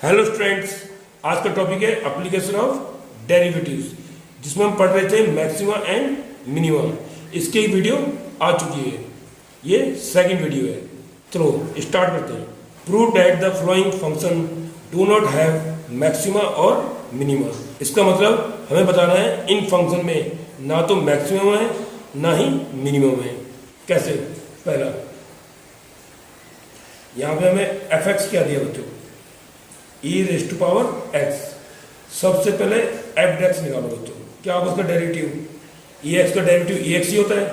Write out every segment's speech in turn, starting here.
Hello students, आज का topic है एप्लीकेशन ऑफ डेरिवेटिव्स, जिसमें हम पढ़ रहे थे मैक्सिमा एंड मिनिमा। इसकी एक वीडियो आ चुकी है, ये सेकंड वीडियो है। चलो स्टार्ट करते हैं। Prove that the flowing function do not have maxima और मिनिमा। इसका मतलब हमें बताना है इन फंक्शन में ना तो मैक्सिमम है ना ही मिनिमम है। कैसे? पहला, यहां पे हमें एफ एक्स क्या दिया बच्चों, e raise to power x. सबसे पहले एफ एक्स निकालो बच्चों। क्या होगा उसका डेरिवेटिव? ई एक्स का डेरिवेटिव ई एक्स ही होता है।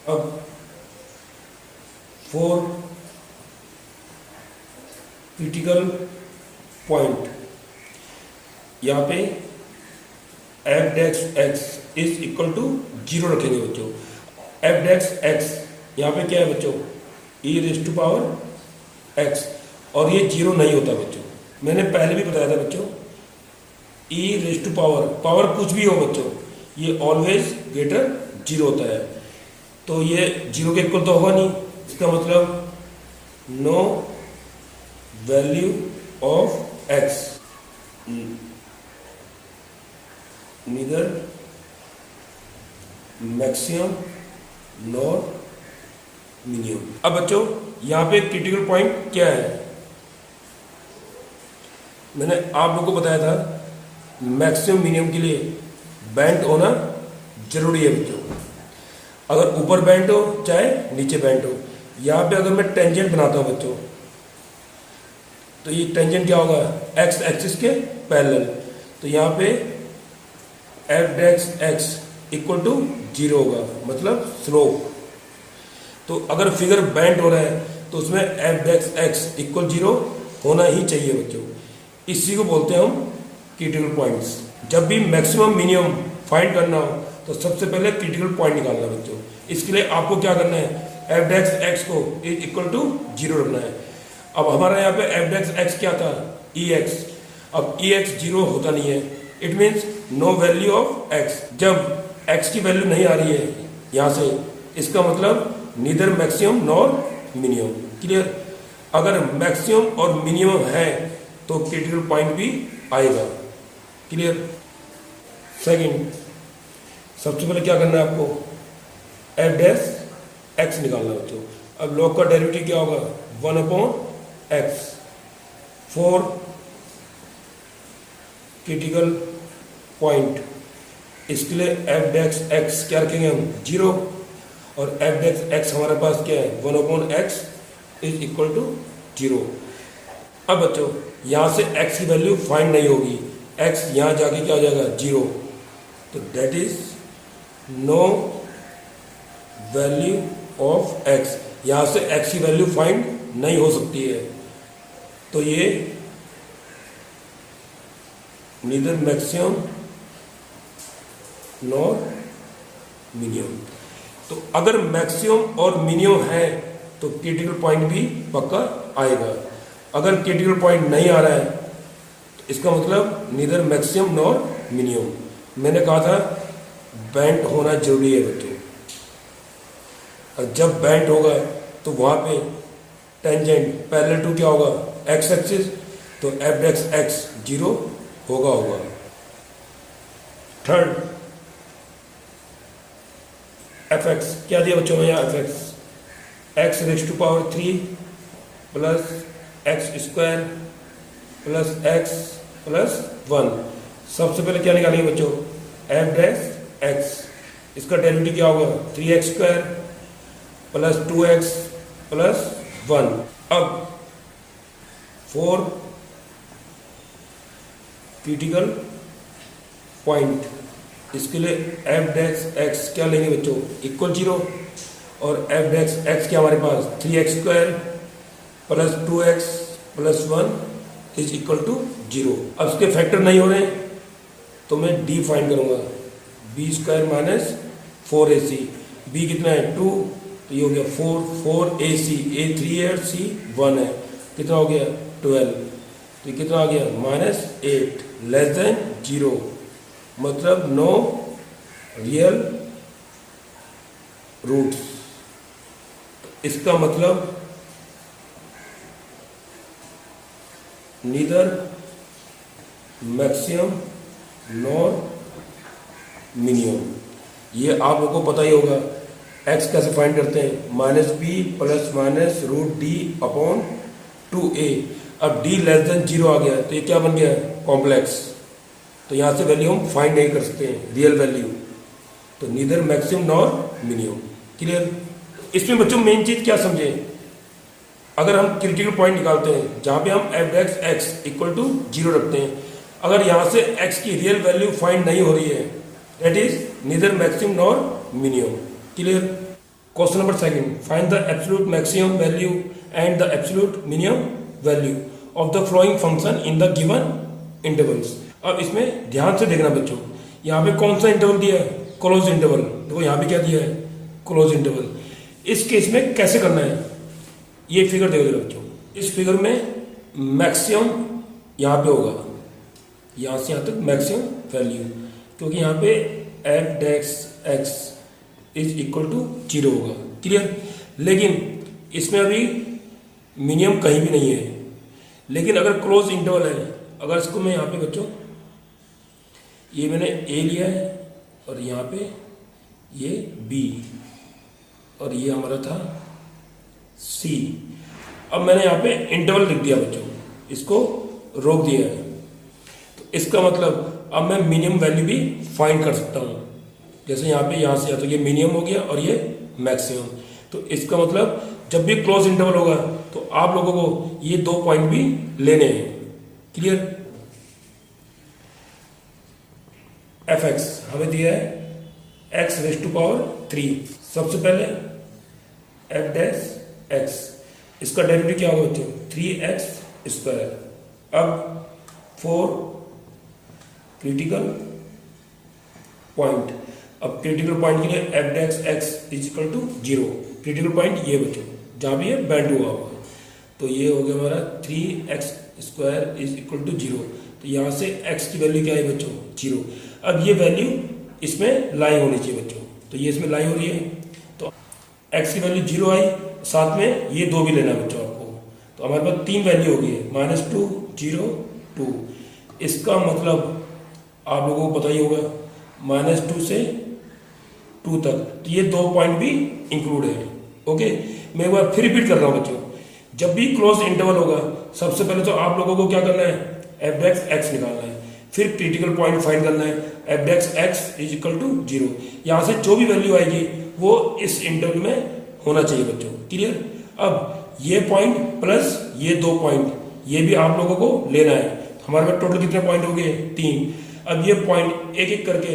अब 4 क्रिटिकल पॉइंट, यहां पे f dash x is equal to 0 रखेंगे बच्चों। एफ डेक्स एक्स यहां पे क्या है बच्चों, e raise to power x, और ये 0 नहीं होता बच्चों। मैंने पहले भी बताया था बच्चों, ई रेज टू पावर कुछ भी हो बच्चों, ये ऑलवेज ग्रेटर 0 होता है। तो ये 0 के इक्वल तो होगा नहीं। इसका मतलब no value of x neither maximum nor minimum. अब बच्चों यहां पे क्रिटिकल पॉइंट क्या है? मैंने आप लोगों को बताया था मैक्सिमम मिनिमम के लिए बैंड होना जरूरी है बच्चों। अगर ऊपर बैंड हो चाहे नीचे बैंड हो। यहां पे अगर मैं टेंजेंट बनाता हूं बच्चों, तो ये टेंजेंट क्या होगा, एक्स एक्सिस के पैरेलल। तो यहां पे f dash x equal to 0 होगा, मतलब स्लोप। तो अगर फिगर बैंड हो रहा है तो उसमें एफ डेक्स एक्स इक्वल 0 होना ही चाहिए बच्चों। इसी को बोलते हैं हम क्रिटिकल पॉइंट्स। जब भी मैक्सिमम मिनिमम फाइंड करना हो तो सबसे पहले क्रिटिकल पॉइंट निकालना बच्चों। इसके लिए आपको क्या करना है, एफ डेक्स एक्स को इक्वल टू 0 रखना है। अब हमारा यहाँ पे एफ डेक्स एक्स क्या था, ई एक्स। अब ई एक्स 0 होता नहीं है, it means no value of x. जब एक्स की वैल्यू नहीं आ रही है यहाँ से, इसका मतलब neither maximum nor minimum. Clear? अगर मैक्सिमम और मिनिमम है तो क्रिटिकल पॉइंट भी आएगा। क्लियर? सेकंड, सबसे पहले क्या करना है आपको, एफ डैश एक्स निकालना बच्चों। अब लॉग का डेरिवेटिव क्या होगा, 1/x। 4 क्रिटिकल पॉइंट, इसके लिए एफ डैश एक्स क्या रखेंगे हम, 0, और एफ डैश एक्स हमारे पास क्या है, 1/x इज इक्वल टू 0। अब बच्चों यहां से x की वैल्यू फाइंड नहीं होगी, x यहां जाके क्या हो जाएगा, 0। तो that is no value of x। यहां से x की वैल्यू फाइंड नहीं हो सकती है। तो ये नीदर मैक्सिमम नॉर मिनिमम। तो अगर मैक्सिमम और मिनिमम है तो क्रिटिकल पॉइंट भी पक्का आएगा। अगर क्रिटिकल पॉइंट नहीं आ रहा है तो इसका मतलब नीदर मैक्सिमम नॉर मिनिमम। मैंने कहा था बैंड होना जरूरी है बच्चों। और जब बैंड होगा तो वहां पे टेंजेंट पैरेलल टू क्या होगा, एक्स एक्सिस। तो एफ डेक्स एक्स 0 होगा। थर्ड, एफ एक्स क्या दिया बच्चों में, यहाँ f x raise to power 3 plus x square plus x plus 1। सबसे पहले क्या निकालेंगे बच्चों, एफ डैश एक्स। इसका डेरिवेटिव क्या होगा, 3x square plus 2x plus 1। अब 4 क्रिटिकल पॉइंट, इसके लिए एफ डैश एक्स क्या लेंगे बच्चों, इक्वल 0, और एफ डैश एक्स क्या हमारे पास, 3x square plus 2x plus 1 is equal to 0। अब इसके फैक्टर नहीं हो रहे तो मैं डी फाइंड करूंगा, B square minus 4ac। B कितना है, 2, तो ये हो गया 4ac। ए 3 है और सी 1 है, कितना हो गया 12। तो ये कितना आ गया, -8 लेस देन 0, मतलब नो रियल रूट्स। इसका मतलब नीदर मैक्सिमम नॉर मिनिमम। ये आप लोगों को पता ही होगा। एक्स कैसे फाइंड करते हैं, minus B plus minus root D upon 2a। अब d लेस देन 0 आ गया तो ये क्या बन गया, कॉम्प्लेक्स। तो यहाँ से वैल्यू हम फाइंड नहीं कर सकते हैं, रियल वैल्यू। तो neither maximum nor minimum. Clear. इसमें बच्चों मेन चीज क्या समझे, अगर हम क्रिटिकल पॉइंट निकालते हैं जहाँ पे हम f dash x equal to 0 रखते हैं, अगर यहाँ से x की रियल वैल्यू फाइंड नहीं हो रही है, that is neither maximum nor minimum. Clear. Question number second, find the absolute maximum value and the absolute minimum value of the flowing function in the given intervals. अब इसमें ध्यान से देखना बच्चों, यहाँ पे कौन सा इंटरवल दिया है, क्लोज इंटरवल। देखो यहाँ पे क्या दिया है, क्लोज इंटरवल। इस केस में कैसे करना है, ये फिगर देखो जरा बच्चों। इस फिगर में मैक्सिमम यहाँ पे होगा, यहाँ से यहाँ तक मैक्सिमम वैल्यू, क्योंकि यहाँ पे f dash x is equal to 0 होगा। क्लियर। लेकिन इसमें अभी मिनिमम कहीं भी नहीं है। लेकिन अगर क्लोज इंटरवल है, अगर इसको मैं यहाँ पे बच्चों, ये मैंने ए लिया है और यहाँ पे ये बी और ये हमारा था सी। अब मैंने यहाँ पे इंटरवल लिख दिया बच्चों, इसको रोक दिया है। तो इसका मतलब अब मैं मिनिमम वैल्यू भी फाइंड कर सकता हूँ। जैसे यहाँ पे यहाँ से तो ये मिनिमम हो गया और ये मैक्सिमम। तो इसका मतलब जब भी क्लोज इंटरवल होगा तो आप लोगों को ये 2 पॉइंट भी लेने हैं। क्लियर। एफ एक्स हमें दिया है एक्स रेज टू पावर 3। सबसे पहले एफ डैश एक्स, इसका डेरिवेटिव क्या होगा बच्चों, 3x²। अब 4 क्रिटिकल पॉइंट। अब क्रिटिकल पॉइंट के लिए f dash x is equal to 0। Critical point ये बच्चों जहां भी ये बैंड हुआ होगा। तो ये हो गया हमारा 3x² इज इक्वल टू 0। तो यहां से x की वैल्यू क्या है बच्चों, 0। अब ये वैल्यू इसमें लाई होनी चाहिए बच्चों, तो ये इसमें लाई हो रही है। तो x की वैल्यू 0 आई, साथ में ये 2 भी लेना है बच्चों आपको। तो हमारे पास 3 वैल्यू हो गई है, -2 0 2। इसका मतलब आप लोगों को पता ही होगा, -2 से 2 तक। तो ये 2 पॉइंट भी इंक्लूड है। ओके, मैं एक बार फिर रिपीट कर रहा हूं बच्चों। जब भी क्लोज इंटरवल होगा, सबसे पहले तो आप लोगों को क्या करना है, एफ डेक्स एक्स निकालना है। फिर क्रिटिकल पॉइंट फाइंड करना है, f dash x is equal to 0। यहां से जो भी वैल्यू आएगी वो इस इंटरवल में होना चाहिए बच्चों। क्लियर। अब ये पॉइंट प्लस ये 2 पॉइंट, ये भी आप लोगों को लेना है। हमारे पास टोटल कितने पॉइंट हो गए, 3। अब ये पॉइंट एक एक करके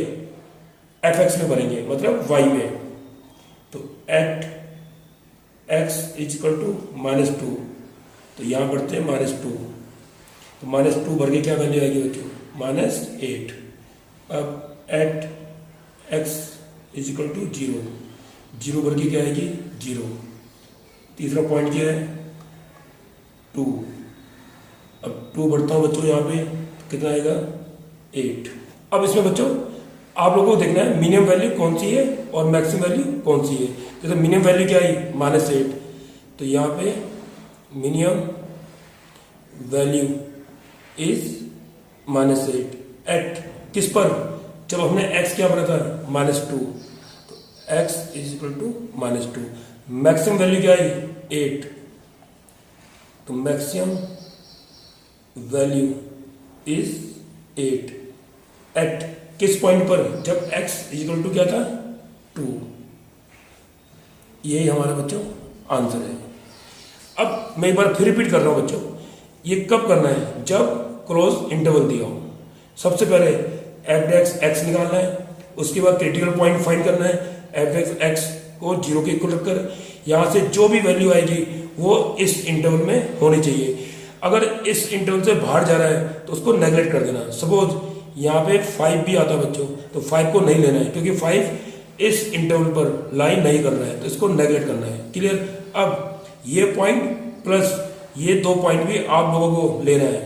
एफ एक्स में भरेंगे, मतलब वाई में। तो at x is equal to -2, तो यहां बढ़ते हैं -2। तो -2 भर के क्या वैल्यू आएगी बच्चों, -8। अब at x is equal to 0, 0 भर के क्या आएगी, 0। तीसरा पॉइंट क्या है, 2। अब 2 बढ़ता हूं बच्चों, यहाँ पे कितना आएगा, 8। अब इसमें बच्चों आप लोगों को देखना है मिनिमम वैल्यू कौन सी है और मैक्सिमम वैल्यू कौन सी है। जैसे मिनिमम वैल्यू क्या आई, -8। तो यहाँ पे मिनिमम वैल्यू इज -8 एट किस पर, जब हमने x क्या बना था, -2। तो x is equal to -2। Maximum value क्या आई, 8। तो मैक्सिमम वैल्यू इज 8 एट किस पॉइंट पर, जब x इज इक्वल टू क्या था, 2। यही हमारा बच्चों आंसर है। अब मैं एक बार फिर रिपीट कर रहा हूं बच्चों, ये कब करना है, जब क्लोज इंटरवल दिया हो। सबसे पहले एफ डेक्स एक्स निकालना है, उसके बाद क्रिटिकल पॉइंट फाइंड करना है, एफ डेक्स एक्स को 0 के इक्वल रखकर। यहां से जो भी वैल्यू आएगी वो इस इंटरवल में होनी चाहिए। अगर इस इंटरवल से बाहर जा रहा है तो उसको नेगलेक्ट कर देना। सपोज यहाँ पे 5 भी आता है बच्चों, तो 5 को नहीं लेना है, क्योंकि 5 इस इंटरवल पर लाइन नहीं कर रहा है, तो इसको नेगलेक्ट करना है। क्लियर। अब ये पॉइंट प्लस ये 2 पॉइंट भी आप लोगों को लेना है।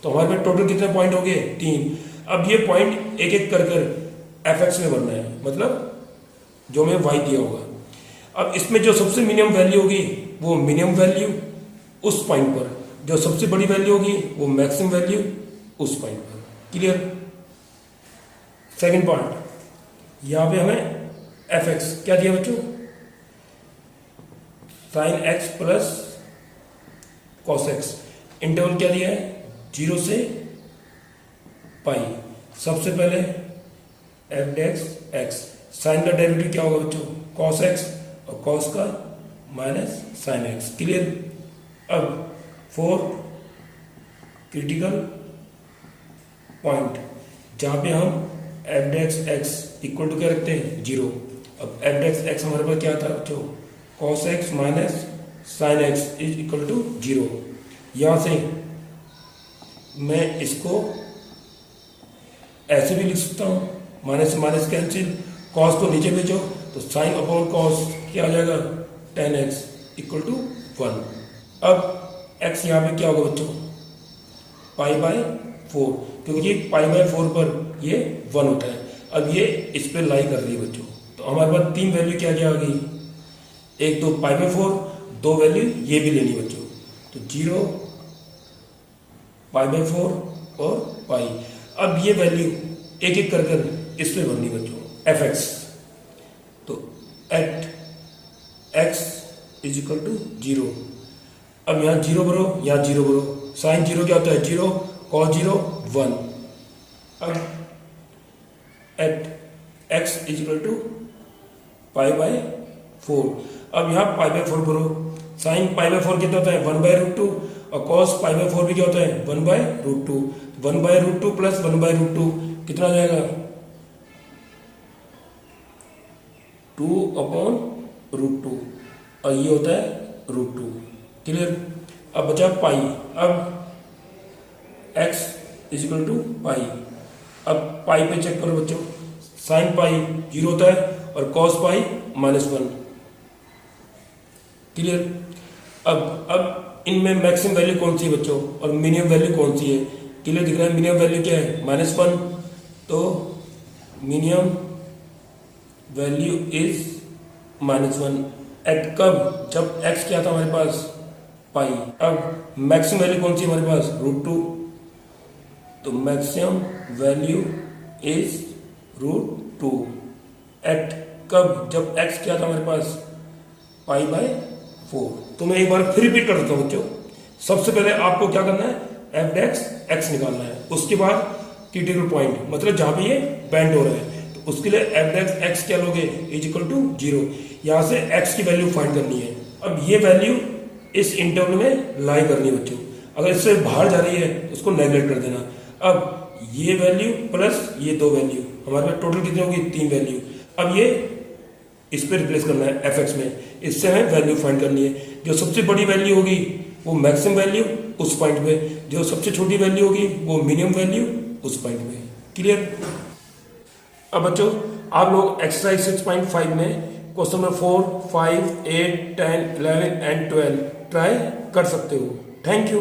तो हमारे पास टोटल कितने पॉइंट हो गए, 3। अब ये पॉइंट एक एक कर एफ एक्स में भरना है, मतलब जो मैं वाई दिया होगा। अब इसमें जो सबसे मिनिमम वैल्यू होगी वो मिनिमम वैल्यू उस पॉइंट पर, जो सबसे बड़ी वैल्यू होगी वो मैक्सिमम वैल्यू उस पॉइंट पर। क्लियर। सेकंड पार्ट, यहां पे हमें एफ एक्स क्या दिया बच्चों, sine x plus cos x, interval क्या दिया है 0 से पाई। सबसे पहले एफ डेक्स एक्स, साइन का डेरिवेटिव क्या होगा बच्चों कॉस एक्स, और कॉस का माइनस साइन एक्स। क्लियर। अब 4 क्रिटिकल पॉइंट जहां पे हम f dash x equal to क्या रखते हैं 0। अब एफ डेक्स एक्स हमारे पास क्या था बच्चों cos x minus sine x is equal to 0। यहां से मैं इसको ऐसे भी लिख सकता हूं, माइनस से माइनस कैंसिल, कॉस को नीचे भेजो तो साइन अपॉन कॉस क्या आ जाएगा tan x इक्वल टू 1। अब x यहाँ पे क्या होगा बच्चों पाई बाय 4, क्योंकि ये पाई बाय 4 पर ये 1 होता है। अब ये इस पे लाई कर रही है बच्चों, तो हमारे पास 3 वैल्यू क्या क्या आ गई, एक तो पाई बाय 4, 2 वैल्यू ये भी लेनी बच्चों, तो 0 पाई बाय 4 और पाई। अब ये वैल्यू एक एक कर इस पे भरनी बच्चों एफ एक्स, तो at x is equal to 0। अब यहाँ 0 भरो, यहाँ 0 भरो, साइन 0 क्या होता है 0, कॉस 0 1। अब at x is equal to pi by 4। अब यहाँ पाई बाय 4 भरो, साइन पाई बाय 4 कितना होता है 1 बाय रूट 2, और कॉस पाई बाय 4 भी क्या होता है 1 by root 2। 1 by root 2 plus 1 by root 2 कितना आ जाएगा 2 अपॉन रूट 2, और ये होता है रूट 2। क्लियर। अब बचा पाई, अब x इज इक्वल टू पाई। अब पाई पे चेक करो बच्चों, साइन पाई 0 होता है और कॉस पाई -1। क्लियर। अब इनमें मैक्सिमम वैल्यू कौन सी है बच्चों और मिनिमम वैल्यू कौन सी है, क्लियर दिख रहा है। मिनिमम वैल्यू क्या है -1, तो मिनिमम वैल्यू इज -1 एट कब, जब x क्या था हमारे पास पाई। अब मैक्सिमम वैल्यू कौन सी हमारे पास रूट 2, तो maximum value is root 2 at कब, जब x क्या था हमारे पास पाई बाय 4। तो मैं एक बार फिर रिपीट कर देता हूं बच्चों। सबसे पहले आपको क्या करना है एफ डेक्स एक्स निकालना है, उसके बाद क्रिटिकल पॉइंट मतलब जहां पे ये बेंड हो रहा है, तो उसके लिए एफ डेक्स एक्स क्या लोगे इज इक्वल टू 0। यहां से x की वैल्यू फाइंड करनी है। अब ये वैल्यू इस इंटरवल में लाई करनी है बच्चों, अगर इससे बाहर जा रही है तो उसको नेगलेक्ट कर देना। अब ये वैल्यू प्लस ये 2 वैल्यू हमारे पास टोटल कितनी होगी 3 वैल्यू। अब ये इस पे रिप्लेस करना है एफ एक्स में, इससे हमें वैल्यू फाइंड करनी है। जो सबसे बड़ी वैल्यू होगी वो मैक्सिमम वैल्यू उस पॉइंट पे, जो सबसे छोटी वैल्यू होगी वो मिनिमम वैल्यू उस पॉइंट पे। क्लियर। अब बच्चों आप लोग एक्सरसाइज 6.5 में क्वेश्चन नंबर 4, 5, 8, 10, 11 एंड 12 ट्राई कर सकते हो। Thank you.